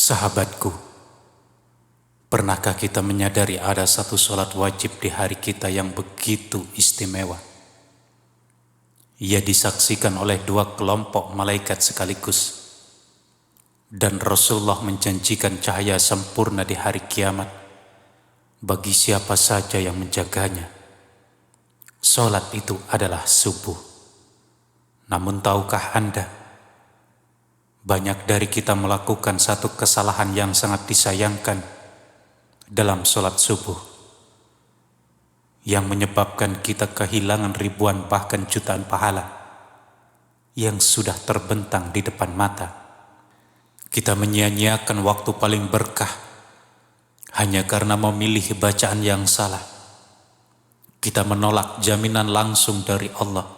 Sahabatku, pernahkah kita menyadari ada satu sholat wajib di hari kita yang begitu istimewa? Ia disaksikan oleh dua kelompok malaikat sekaligus, dan Rasulullah menjanjikan cahaya sempurna di hari kiamat bagi siapa saja yang menjaganya. Sholat itu adalah subuh. Namun tahukah Anda, banyak dari kita melakukan satu kesalahan yang sangat disayangkan dalam sholat subuh, yang menyebabkan kita kehilangan ribuan bahkan jutaan pahala yang sudah terbentang di depan mata. Kita menyia-nyiakan waktu paling berkah hanya karena memilih bacaan yang salah. Kita menolak jaminan langsung dari Allah.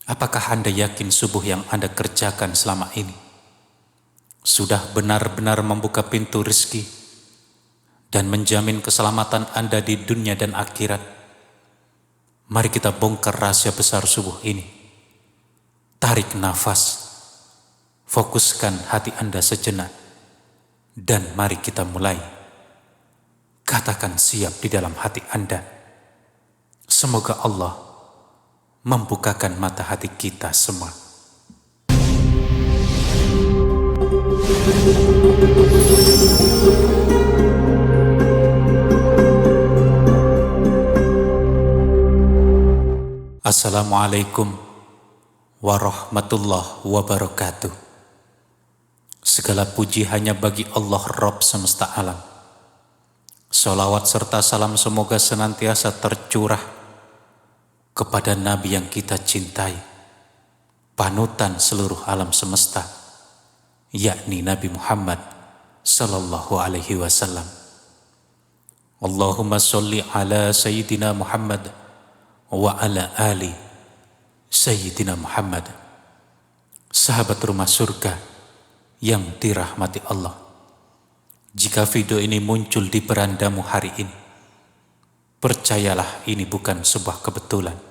Apakah Anda yakin subuh yang Anda kerjakan selama ini sudah benar-benar membuka pintu rezeki dan menjamin keselamatan Anda di dunia dan akhirat? Mari kita bongkar rahasia besar subuh ini. Tarik nafas, fokuskan hati Anda sejenak, dan mari kita mulai. Katakan siap di dalam hati Anda. Semoga Allah membukakan mata hati kita semua. Assalamualaikum warahmatullahi wabarakatuh. Segala puji hanya bagi Allah Rabb semesta alam. Salawat serta salam semoga senantiasa tercurah kepada Nabi yang kita cintai, panutan seluruh alam semesta, yakni Nabi Muhammad sallallahu alaihi wasallam. Allahumma sholli ala Sayyidina Muhammad wa ala ali Sayyidina Muhammad. Sahabat rumah surga yang dirahmati Allah, jika video ini muncul di berandamu hari ini, percayalah ini bukan sebuah kebetulan.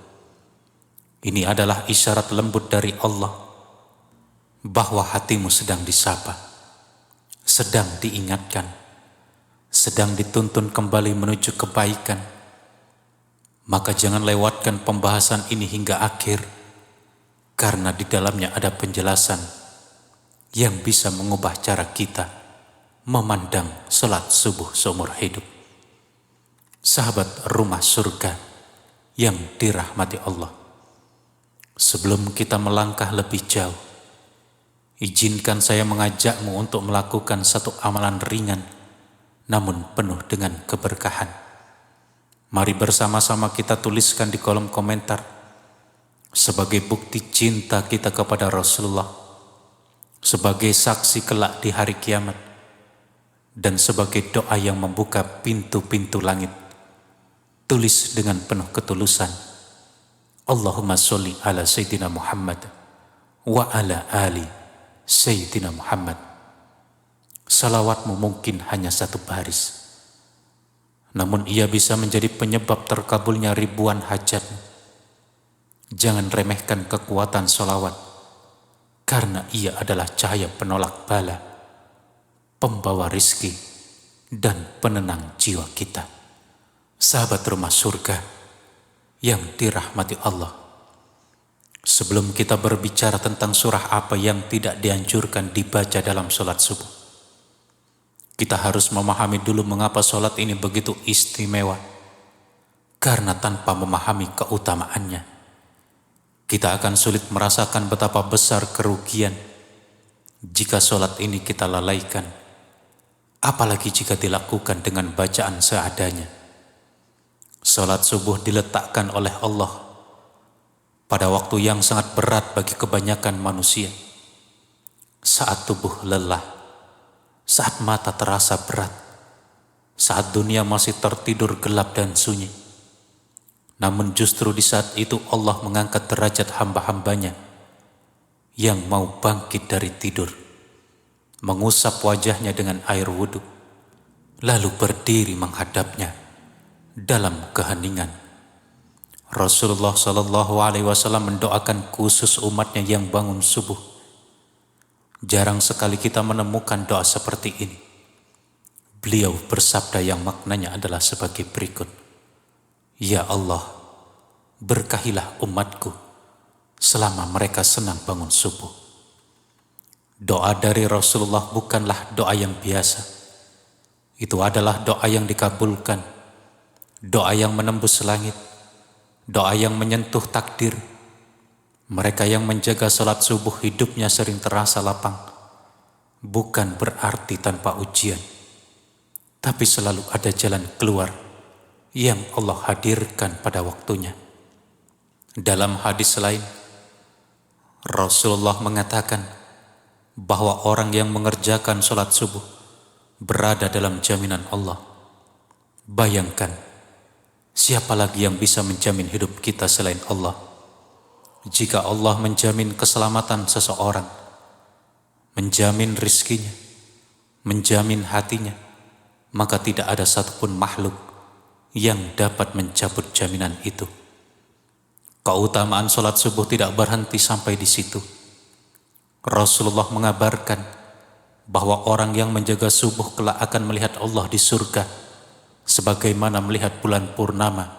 Ini adalah isyarat lembut dari Allah bahwa hatimu sedang disapa, sedang diingatkan, sedang dituntun kembali menuju kebaikan. Maka jangan lewatkan pembahasan ini hingga akhir, karena di dalamnya ada penjelasan yang bisa mengubah cara kita memandang salat subuh seumur hidup. Sahabat rumah surga yang dirahmati Allah, sebelum kita melangkah lebih jauh, izinkan saya mengajakmu untuk melakukan satu amalan ringan namun penuh dengan keberkahan. Mari bersama-sama kita tuliskan di kolom komentar sebagai bukti cinta kita kepada Rasulullah, sebagai saksi kelak di hari kiamat, dan sebagai doa yang membuka pintu-pintu langit. Tulis dengan penuh ketulusan, Allahumma sholli ala Sayyidina Muhammad wa ala ali Sayyidina Muhammad. Salawatmu mungkin hanya satu baris, namun ia bisa menjadi penyebab terkabulnya ribuan hajat. Jangan remehkan kekuatan salawat, karena ia adalah cahaya penolak bala, pembawa rizki, dan penenang jiwa kita. Sahabat rumah surga yang dirahmati Allah, sebelum kita berbicara tentang surah apa yang tidak dianjurkan dibaca dalam sholat subuh, kita harus memahami dulu mengapa sholat ini begitu istimewa. Karena tanpa memahami keutamaannya, kita akan sulit merasakan betapa besar kerugian jika sholat ini kita lalaikan, apalagi jika dilakukan dengan bacaan seadanya. Salat subuh diletakkan oleh Allah pada waktu yang sangat berat bagi kebanyakan manusia. Saat tubuh lelah, saat mata terasa berat, saat dunia masih tertidur gelap dan sunyi. Namun justru di saat itu Allah mengangkat derajat hamba-hambanya yang mau bangkit dari tidur, mengusap wajahnya dengan air wudhu, lalu berdiri menghadapnya dalam keheningan. Rasulullah sallallahu alaihi wasallam mendoakan khusus umatnya yang bangun subuh, Jarang sekali kita menemukan doa seperti ini. Beliau bersabda yang maknanya adalah sebagai berikut. Ya Allah, berkahilah umatku selama mereka senang bangun subuh. Doa dari Rasulullah bukanlah doa yang biasa. Itu adalah doa yang dikabulkan, doa yang menembus langit, doa yang menyentuh takdir. Mereka yang menjaga salat subuh hidupnya sering terasa lapang. Bukan berarti tanpa ujian, tapi selalu ada jalan keluar yang Allah hadirkan pada waktunya. Dalam hadis lain, Rasulullah mengatakan bahwa orang yang mengerjakan salat subuh berada dalam jaminan Allah. Bayangkan, siapa lagi yang bisa menjamin hidup kita selain Allah? Jika Allah menjamin keselamatan seseorang, menjamin rizkinya, menjamin hatinya, maka tidak ada satupun makhluk yang dapat mencabut jaminan itu. Keutamaan salat subuh tidak berhenti sampai di situ. Rasulullah mengabarkan bahwa orang yang menjaga subuh kelak akan melihat Allah di surga sebagaimana melihat bulan purnama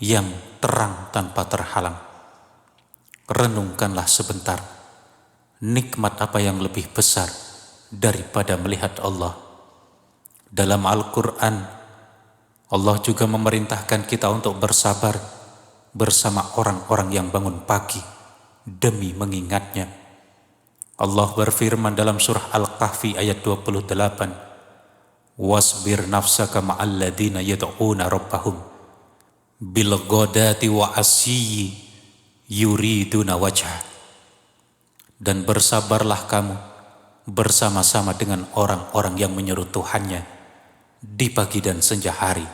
yang terang tanpa terhalang. Renungkanlah sebentar, nikmat apa yang lebih besar daripada melihat Allah? Dalam Al-Quran, Allah juga memerintahkan kita untuk bersabar bersama orang-orang yang bangun pagi demi mengingatnya. Allah berfirman dalam surah Al-Kahfi ayat 28, wasbir nafsaka ma'alladina yad'una rabbahum bil ghadati wa asyi yuriduna wajhah. Dan bersabarlah kamu bersama-sama dengan orang-orang yang menyeru Tuhannya di pagi dan senja hari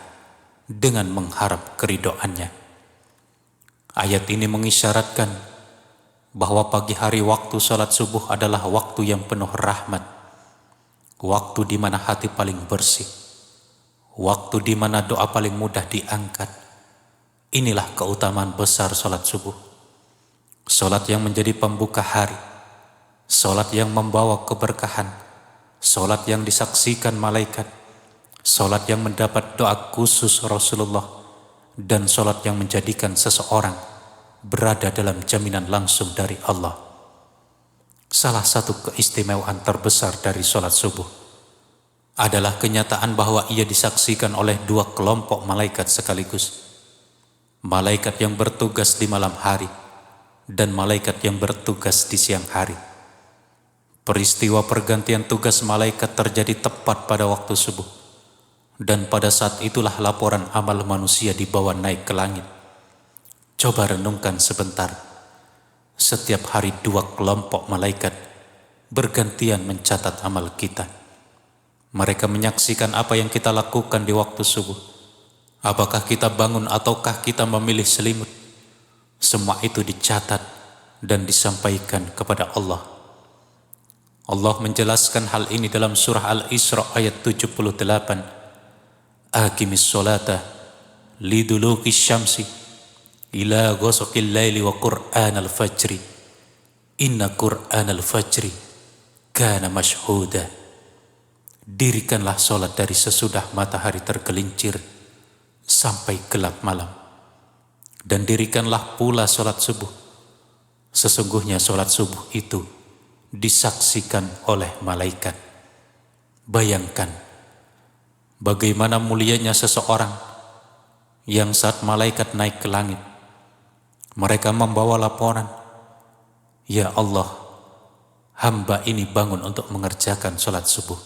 dengan mengharap keridhoannya. Ayat ini mengisyaratkan bahwa pagi hari waktu salat subuh adalah waktu yang penuh rahmat, waktu di mana hati paling bersih, waktu di mana doa paling mudah diangkat. Inilah keutamaan besar salat subuh. Salat yang menjadi pembuka hari, salat yang membawa keberkahan, salat yang disaksikan malaikat, salat yang mendapat doa khusus Rasulullah, dan salat yang menjadikan seseorang berada dalam jaminan langsung dari Allah. Salah satu keistimewaan terbesar dari salat subuh adalah kenyataan bahwa ia disaksikan oleh dua kelompok malaikat sekaligus. Malaikat yang bertugas di malam hari dan malaikat yang bertugas di siang hari. Peristiwa pergantian tugas malaikat terjadi tepat pada waktu subuh, dan pada saat itulah laporan amal manusia dibawa naik ke langit. Coba renungkan sebentar, setiap hari dua kelompok malaikat bergantian mencatat amal kita. Mereka menyaksikan apa yang kita lakukan di waktu subuh. Apakah kita bangun ataukah kita memilih selimut? Semua itu dicatat dan disampaikan kepada Allah. Allah menjelaskan hal ini dalam surah Al-Isra ayat 78. Aqimis sholata liduluki syamsi ila ghasaqil laili wa qur'anal fajri inna qur'anal fajri kana mashhuda. Dirikanlah sholat dari sesudah matahari tergelincir sampai gelap malam, dan dirikanlah pula sholat subuh. Sesungguhnya sholat subuh itu disaksikan oleh malaikat. Bayangkan bagaimana mulianya seseorang yang saat malaikat naik ke langit, mereka membawa laporan, ya Allah, hamba ini bangun untuk mengerjakan sholat subuh.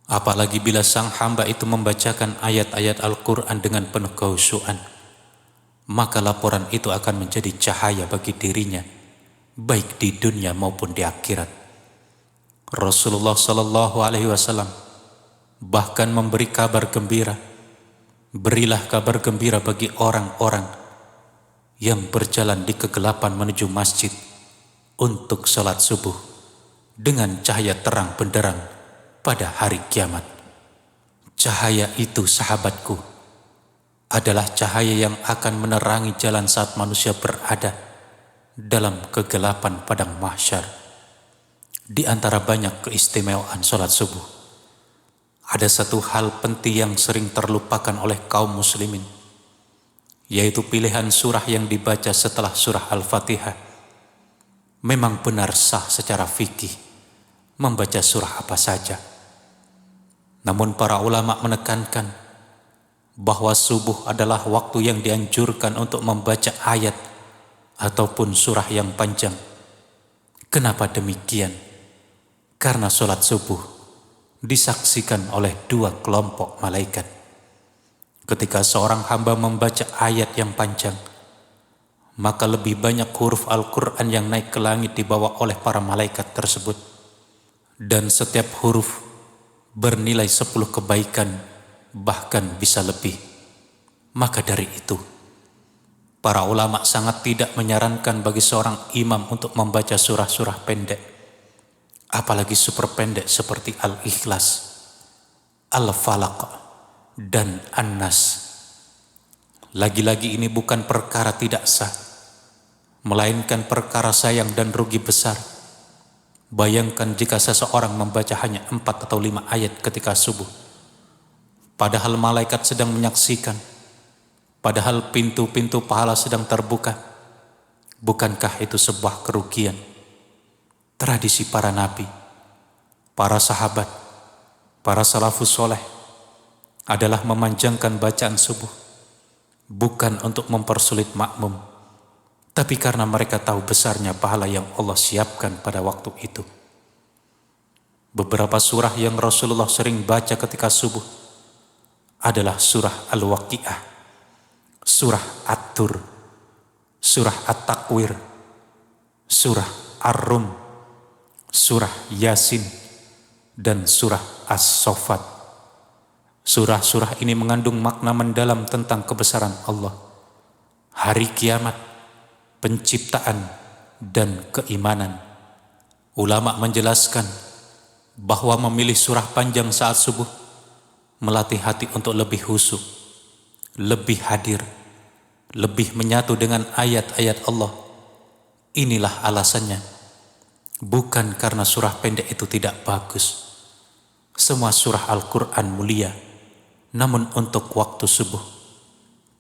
Apalagi bila sang hamba itu membacakan ayat-ayat Al-Quran dengan penuh kekhusyuan, maka laporan itu akan menjadi cahaya bagi dirinya, baik di dunia maupun di akhirat. Rasulullah SAW bahkan memberi kabar gembira, berilah kabar gembira bagi orang-orang yang berjalan di kegelapan menuju masjid untuk salat subuh dengan cahaya terang benderang pada hari kiamat. Cahaya itu, sahabatku, adalah cahaya yang akan menerangi jalan saat manusia berada dalam kegelapan padang mahsyar. Di antara banyak keistimewaan sholat subuh, ada satu hal penting yang sering terlupakan oleh kaum muslimin, yaitu pilihan surah yang dibaca setelah surah Al-Fatihah. Memang benar sah secara fikih membaca surah apa saja. Namun para ulama menekankan bahwa subuh adalah waktu yang dianjurkan untuk membaca ayat ataupun surah yang panjang. Kenapa demikian? Karena sholat subuh disaksikan oleh dua kelompok malaikat. Ketika seorang hamba membaca ayat yang panjang, maka lebih banyak huruf Al-Quran yang naik ke langit dibawa oleh para malaikat tersebut. Dan setiap huruf bernilai 10 kebaikan, bahkan bisa lebih. Maka dari itu, para ulama sangat tidak menyarankan bagi seorang imam untuk membaca surah-surah pendek, apalagi super pendek seperti Al-Ikhlas, Al-Falaq, dan An-Nas. Lagi-lagi ini bukan perkara tidak sah, melainkan perkara sayang dan rugi besar. Bayangkan jika seseorang membaca hanya 4 atau 5 ayat ketika subuh, padahal malaikat sedang menyaksikan, padahal pintu-pintu pahala sedang terbuka. Bukankah itu sebuah kerugian? Tradisi para nabi, para sahabat, para salafus soleh adalah memanjangkan bacaan subuh, bukan untuk mempersulit makmum, tapi karena mereka tahu besarnya pahala yang Allah siapkan pada waktu itu. Beberapa surah yang Rasulullah sering baca ketika subuh adalah surah Al-Waqi'ah, surah At-Tur, surah At-Takwir, surah Ar-Rum, surah Yasin, dan surah As-Saffat. Surah-surah ini mengandung makna mendalam tentang kebesaran Allah, hari kiamat, penciptaan, dan keimanan. Ulama menjelaskan bahwa memilih surah panjang saat subuh melatih hati untuk lebih khusyuk, lebih hadir, lebih menyatu dengan ayat-ayat Allah. Inilah alasannya, bukan karena surah pendek itu tidak bagus. Semua surah Al-Quran mulia, namun untuk waktu subuh,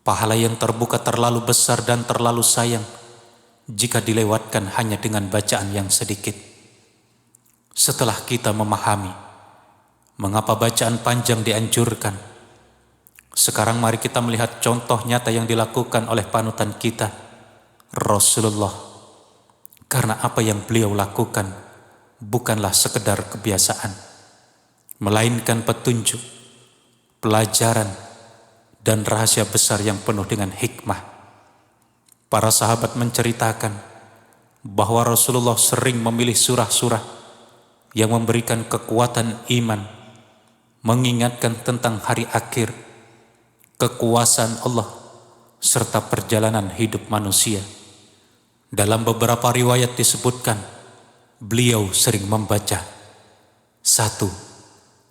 pahala yang terbuka terlalu besar dan terlalu sayang jika dilewatkan hanya dengan bacaan yang sedikit. Setelah kita memahami mengapa bacaan panjang dianjurkan, sekarang mari kita melihat contoh nyata yang dilakukan oleh panutan kita, Rasulullah. Karena apa yang beliau lakukan bukanlah sekedar kebiasaan, melainkan petunjuk, pelajaran, dan rahasia besar yang penuh dengan hikmah. Para sahabat menceritakan bahwa Rasulullah sering memilih surah-surah yang memberikan kekuatan iman, mengingatkan tentang hari akhir, kekuasaan Allah, serta perjalanan hidup manusia. Dalam beberapa riwayat disebutkan, beliau sering membaca 1.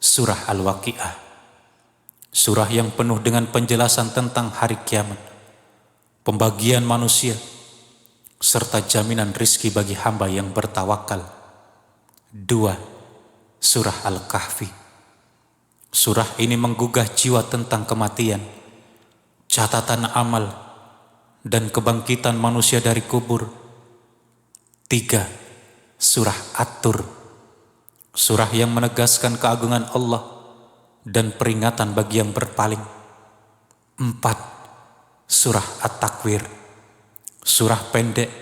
Surah Al-Waqi'ah, surah yang penuh dengan penjelasan tentang hari kiamat, pembagian manusia, serta jaminan rizki bagi hamba yang bertawakal. 2. Surah Al-Kahfi, surah ini menggugah jiwa tentang kematian, catatan amal, dan kebangkitan manusia dari kubur. 3. Surah At-Tur, surah yang menegaskan keagungan Allah dan peringatan bagi yang berpaling. 4. Surah At-Takwir, surah pendek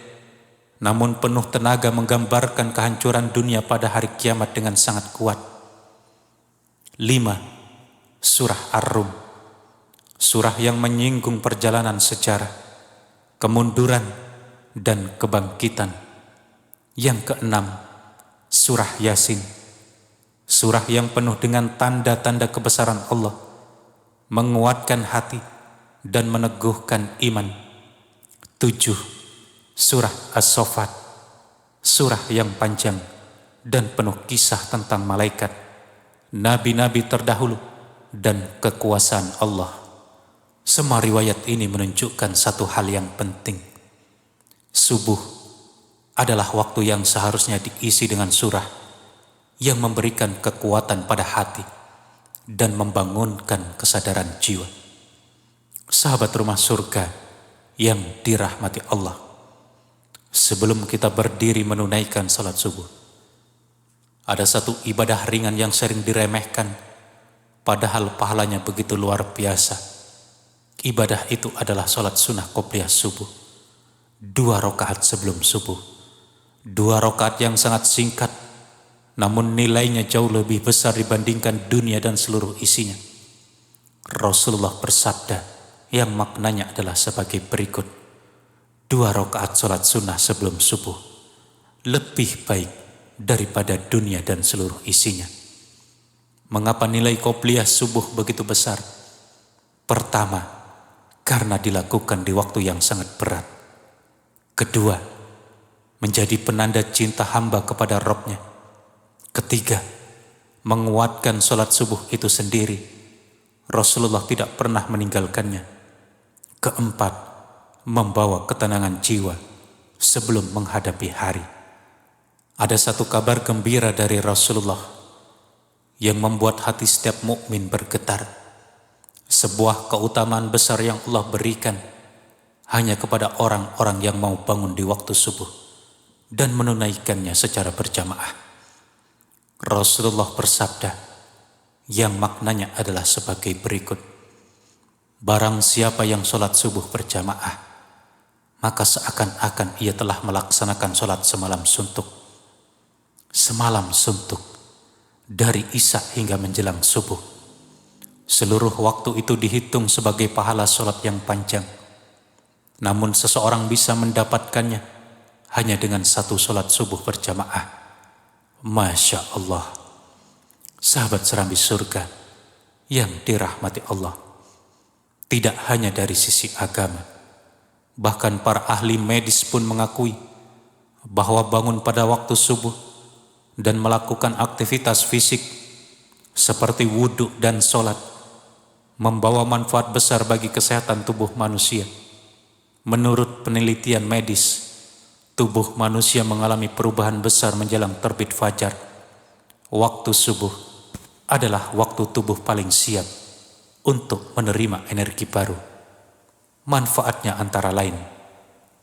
namun penuh tenaga menggambarkan kehancuran dunia pada hari kiamat dengan sangat kuat. 5. Surah Ar-Rum, surah yang menyinggung perjalanan sejarah, kemunduran, dan kebangkitan. Yang keenam, surah Yasin, surah yang penuh dengan tanda-tanda kebesaran Allah, menguatkan hati dan meneguhkan iman. 7. Surah As-Saffat, surah yang panjang dan penuh kisah tentang malaikat, nabi-nabi terdahulu, dan kekuasaan Allah. Semua riwayat ini menunjukkan satu hal yang penting. Subuh adalah waktu yang seharusnya diisi dengan surah yang memberikan kekuatan pada hati dan membangunkan kesadaran jiwa. Sahabat rumah surga yang dirahmati Allah, sebelum kita berdiri menunaikan salat subuh, ada satu ibadah ringan yang sering diremehkan, padahal pahalanya begitu luar biasa. Ibadah itu adalah salat sunnah qobliyah subuh, 2 rakaat sebelum subuh. 2 rakaat yang sangat singkat, namun nilainya jauh lebih besar dibandingkan dunia dan seluruh isinya. Rasulullah bersabda yang maknanya adalah sebagai berikut: 2 rakaat salat sunnah sebelum subuh lebih baik daripada dunia dan seluruh isinya. Mengapa nilai qobliyah subuh begitu besar? Pertama, karena dilakukan di waktu yang sangat berat. Kedua, menjadi penanda cinta hamba kepada Rabb-Nya. Ketiga, menguatkan salat subuh itu sendiri. Rasulullah tidak pernah meninggalkannya. Keempat, membawa ketenangan jiwa sebelum menghadapi hari. Ada satu kabar gembira dari Rasulullah yang membuat hati setiap mukmin bergetar. Sebuah keutamaan besar yang Allah berikan hanya kepada orang-orang yang mau bangun di waktu subuh dan menunaikannya secara berjamaah. Rasulullah bersabda yang maknanya adalah sebagai berikut: barang siapa yang sholat subuh berjamaah, maka seakan-akan ia telah melaksanakan sholat semalam suntuk. Semalam suntuk, dari isya hingga menjelang subuh. Seluruh waktu itu dihitung sebagai pahala sholat yang panjang. Namun seseorang bisa mendapatkannya hanya dengan 1 sholat subuh berjamaah. Masya Allah. Sahabat serambi surga yang dirahmati Allah, tidak hanya dari sisi agama, bahkan para ahli medis pun mengakui bahwa bangun pada waktu subuh dan melakukan aktivitas fisik seperti wudhu dan sholat membawa manfaat besar bagi kesehatan tubuh manusia. Menurut penelitian medis, tubuh manusia mengalami perubahan besar menjelang terbit fajar. Waktu subuh adalah waktu tubuh paling siap untuk menerima energi baru. Manfaatnya antara lain: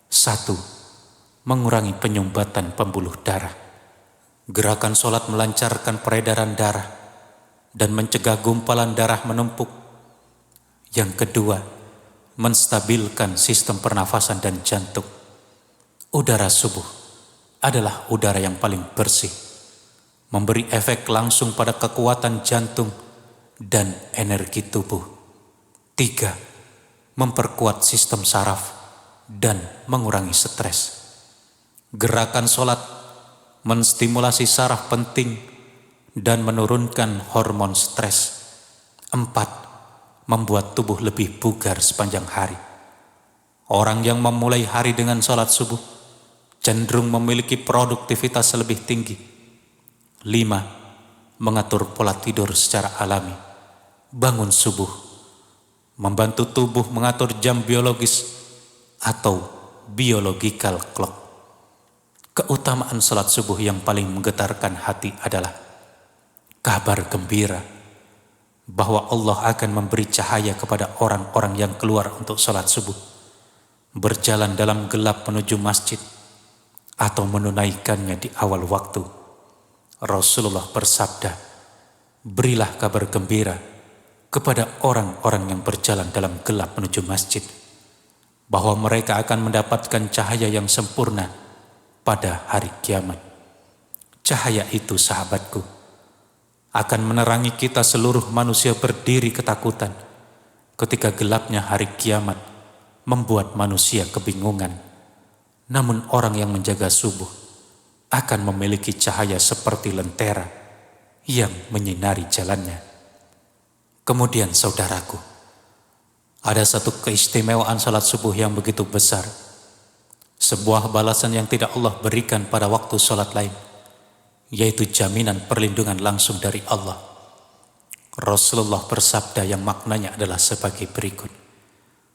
1. Mengurangi penyumbatan pembuluh darah. Gerakan sholat melancarkan peredaran darah dan mencegah gumpalan darah menumpuk. Yang kedua, menstabilkan sistem pernafasan dan jantung. Udara subuh adalah udara yang paling bersih, memberi efek langsung pada kekuatan jantung dan energi tubuh. 3. Memperkuat sistem saraf dan mengurangi stres. Gerakan sholat menstimulasi saraf penting dan menurunkan hormon stres. 4. Membuat tubuh lebih bugar sepanjang hari. Orang yang memulai hari dengan sholat subuh cenderung memiliki produktivitas lebih tinggi. 5. Mengatur pola tidur secara alami. Bangun subuh membantu tubuh mengatur jam biologis atau biological clock. Keutamaan sholat subuh yang paling menggetarkan hati adalah kabar gembira bahwa Allah akan memberi cahaya kepada orang-orang yang keluar untuk sholat subuh, berjalan dalam gelap menuju masjid, atau menunaikannya di awal waktu. Rasulullah bersabda, berilah kabar gembira kepada orang-orang yang berjalan dalam gelap menuju masjid, bahwa mereka akan mendapatkan cahaya yang sempurna pada hari kiamat. Cahaya itu, sahabatku, akan menerangi kita seluruh manusia berdiri ketakutan ketika gelapnya hari kiamat membuat manusia kebingungan. Namun orang yang menjaga subuh akan memiliki cahaya seperti lentera yang menyinari jalannya. Kemudian saudaraku, ada satu keistimewaan salat subuh yang begitu besar, sebuah balasan yang tidak Allah berikan pada waktu salat lain, yaitu jaminan perlindungan langsung dari Allah. Rasulullah bersabda yang maknanya adalah sebagai berikut: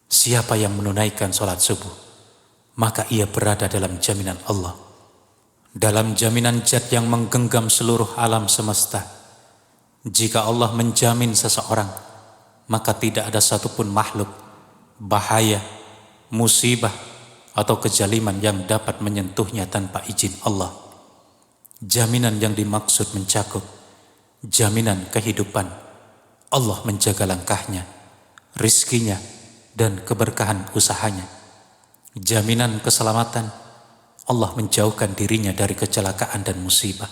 siapa yang menunaikan sholat subuh, maka ia berada dalam jaminan Allah. dalam jaminan zat yang menggenggam seluruh alam semesta. Jika Allah menjamin seseorang, maka tidak ada satupun makhluk, bahaya, musibah, atau kezaliman yang dapat menyentuhnya tanpa izin Allah. Jaminan yang dimaksud mencakup jaminan kehidupan. Allah menjaga langkahnya, rizkinya, dan keberkahan usahanya. Jaminan keselamatan. Allah menjauhkan dirinya dari kecelakaan dan musibah.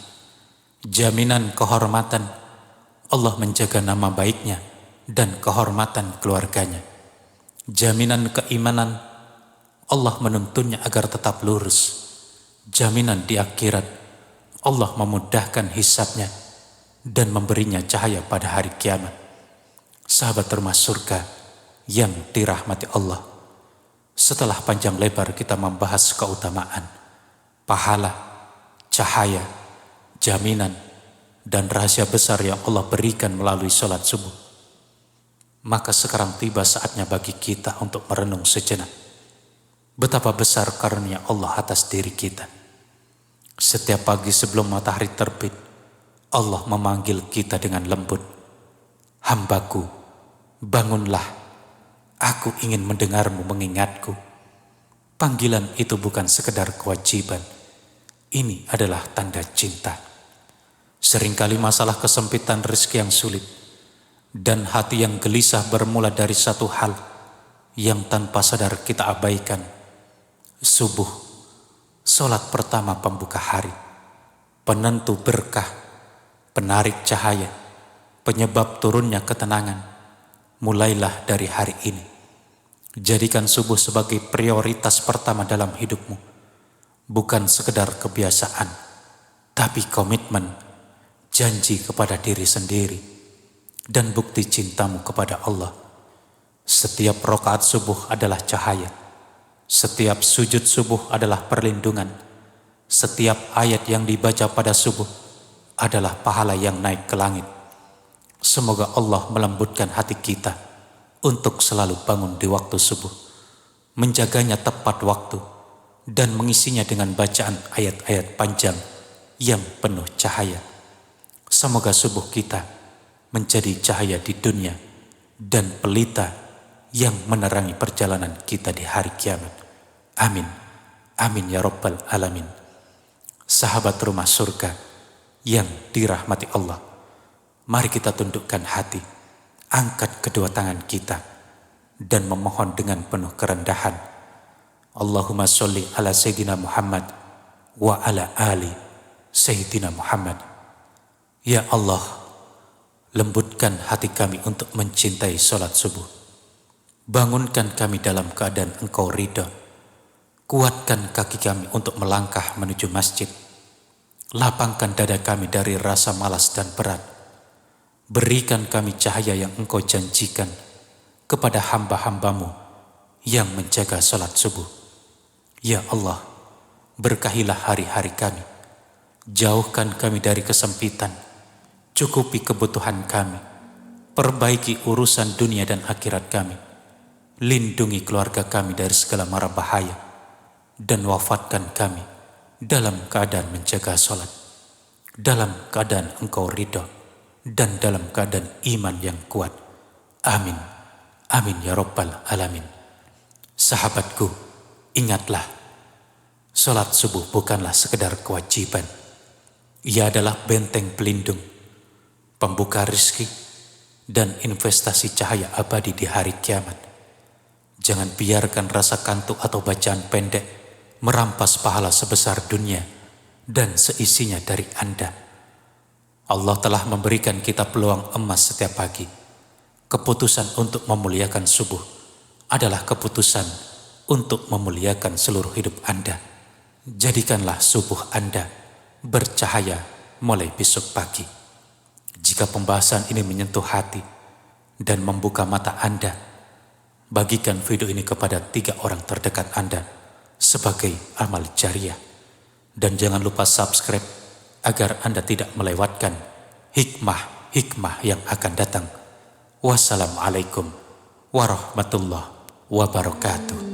Jaminan kehormatan. Allah menjaga nama baiknya dan kehormatan keluarganya. Jaminan keimanan. Allah menuntunnya agar tetap lurus. Jaminan di akhirat. Allah memudahkan hisabnya dan memberinya cahaya pada hari kiamat. Sahabat rumah surga yang dirahmati Allah, setelah panjang lebar kita membahas keutamaan, pahala, cahaya, jaminan, dan rahasia besar yang Allah berikan melalui sholat subuh, maka sekarang tiba saatnya bagi kita untuk merenung sejenak betapa besar karunia Allah atas diri kita. Setiap pagi sebelum matahari terbit, Allah memanggil kita dengan lembut. Hambaku, bangunlah, aku ingin mendengarmu mengingatku. Panggilan itu bukan sekedar kewajiban, ini adalah tanda cinta. Seringkali masalah kesempitan rezeki yang sulit dan hati yang gelisah bermula dari satu hal yang tanpa sadar kita abaikan. Subuh, sholat pertama pembuka hari, penentu berkah, penarik cahaya, penyebab turunnya ketenangan. Mulailah dari hari ini. Jadikan subuh sebagai prioritas pertama dalam hidupmu. Bukan sekedar kebiasaan, tapi komitmen, janji kepada diri sendiri, dan bukti cintamu kepada Allah. Setiap rakaat subuh adalah cahaya. Setiap sujud subuh adalah perlindungan. Setiap ayat yang dibaca pada subuh adalah pahala yang naik ke langit. Semoga Allah melembutkan hati kita untuk selalu bangun di waktu subuh, menjaganya tepat waktu, dan mengisinya dengan bacaan ayat-ayat panjang yang penuh cahaya. Semoga subuh kita menjadi cahaya di dunia dan pelita yang menerangi perjalanan kita di hari kiamat. Amin. Amin ya Rabbal Alamin. Sahabat rumah surga yang dirahmati Allah, mari kita tundukkan hati, angkat kedua tangan kita, dan memohon dengan penuh kerendahan. Allahumma sholli ala Sayyidina Muhammad wa ala ali Sayyidina Muhammad. Ya Allah, lembutkan hati kami untuk mencintai sholat subuh. Bangunkan kami dalam keadaan Engkau ridha. Kuatkan kaki kami untuk melangkah menuju masjid. Lapangkan dada kami dari rasa malas dan berat. Berikan kami cahaya yang Engkau janjikan kepada hamba-hambamu yang menjaga sholat subuh. Ya Allah, berkahilah hari-hari kami. Jauhkan kami dari kesempitan. Cukupi kebutuhan kami. Perbaiki urusan dunia dan akhirat kami. Lindungi keluarga kami dari segala mara bahaya. Dan wafatkan kami dalam keadaan menjaga sholat, dalam keadaan Engkau ridha, dan dalam keadaan iman yang kuat. Amin. Amin ya Rabbal Alamin. Sahabatku, ingatlah, sholat subuh bukanlah sekedar kewajiban. Ia adalah benteng pelindung, pembuka rizki, dan investasi cahaya abadi di hari kiamat. Jangan biarkan rasa kantuk atau bacaan pendek merampas pahala sebesar dunia dan seisinya dari Anda. Allah telah memberikan kita peluang emas setiap pagi. Keputusan untuk memuliakan subuh adalah keputusan untuk memuliakan seluruh hidup Anda. Jadikanlah subuh Anda bercahaya mulai besok pagi. Jika pembahasan ini menyentuh hati dan membuka mata Anda, bagikan video ini kepada 3 orang terdekat Anda sebagai amal jariah. Dan jangan lupa subscribe agar Anda tidak melewatkan hikmah-hikmah yang akan datang. Wassalamualaikum warahmatullahi wabarakatuh.